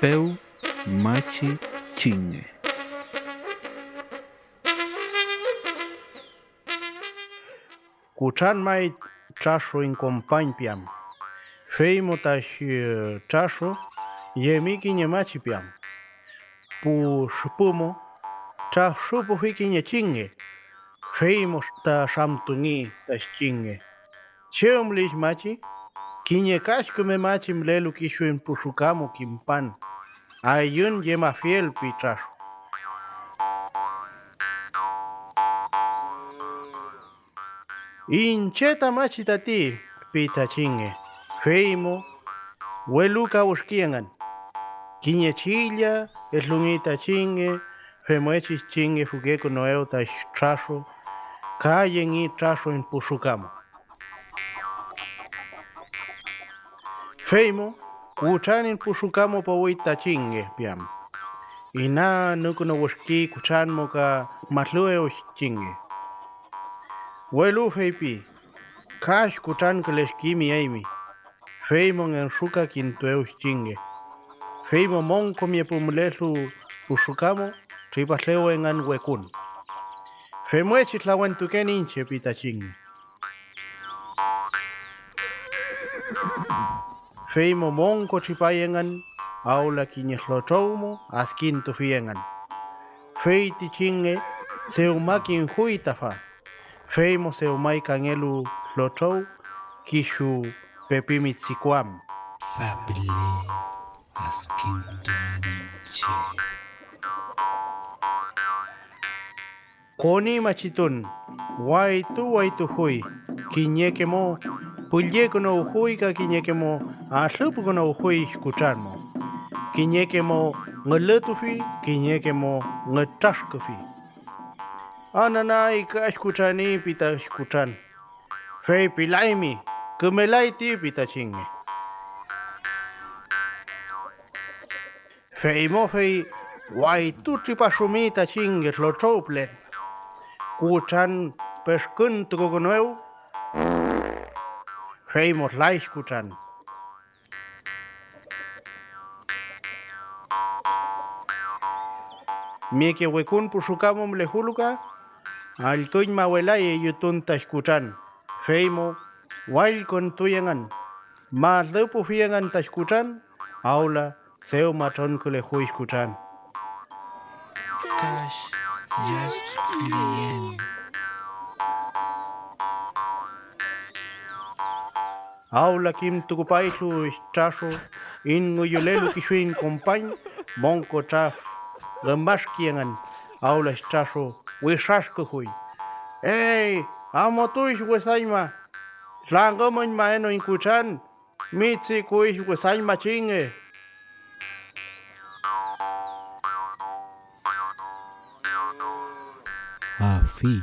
Peu machi chingue. Kuchan mai trasho in compañ piam. Feimo tash trasho yemiki nyemachi piam. Pu shupumo tra shupu fiki nye chinge. Feimo ta shamtungi tash chinge. Cheumlish machi kinye kashkume machi mlelu kishuin pushukamo kimpan. Ayun yema fiel pi trasho. Incheta machi tati pita chinge. Feimo weluka ushkiangan. Kinye chilla eslungita chinge. Femoechis chinge fugeko noeo tash trasho. Kayen y trasho en pushukamo. Feimo kuchanin pushukamo pa wita chinge piam. Ina nukuno washki kuchan moka matlue chinge. Welu feipi. Kash kuchan kaleshkimi aimi. Feimo en shuka kintueu chinge. Feimo monko mi pumlelu pushukamo. Tripatleo en wekun. Femoechi tlawentuken inche pita chinge. Feimo monko tripayengan. Aula kinyehlochomo askinto fiengan. Feiti chinge seumakin huitafa. Feimo seumai kangelu lochou kishu pepimitzikuam. Fabile askinto aniche. Koni machitun waitu hui kinyekemo pulyekuno hui ka kinyekemo aslupukono hui escucharmo. Kinyekemo ngeletufi kinyekemo ngetashkufi. Ananay ka escuchani pita escuchan. Fei pilaimi kumelaiti pita chinge. Fei mo fei waitu tripasumita chinge lo chople. Kuchan peskun tukokoneu. Fei mo la escuchan. Mieke wekun pushukamo mlehuluka. Altuñ mawelay yutunta escuchan. Feimo wail con tuyangan. Ma lupu fiangan ta escuchan. Aula seu matron que le hui escuchan. Cash just client. Aula kim tukupailu chaso. In nguyulelu kishuin compañ. Monko chaf. Gamash kiangan. Aula chaso. Wishashko hui. Ey, amotuish wesaima. Langomoñ maeno inkuchan. Mitzi kuish wesaima chinge. Afi.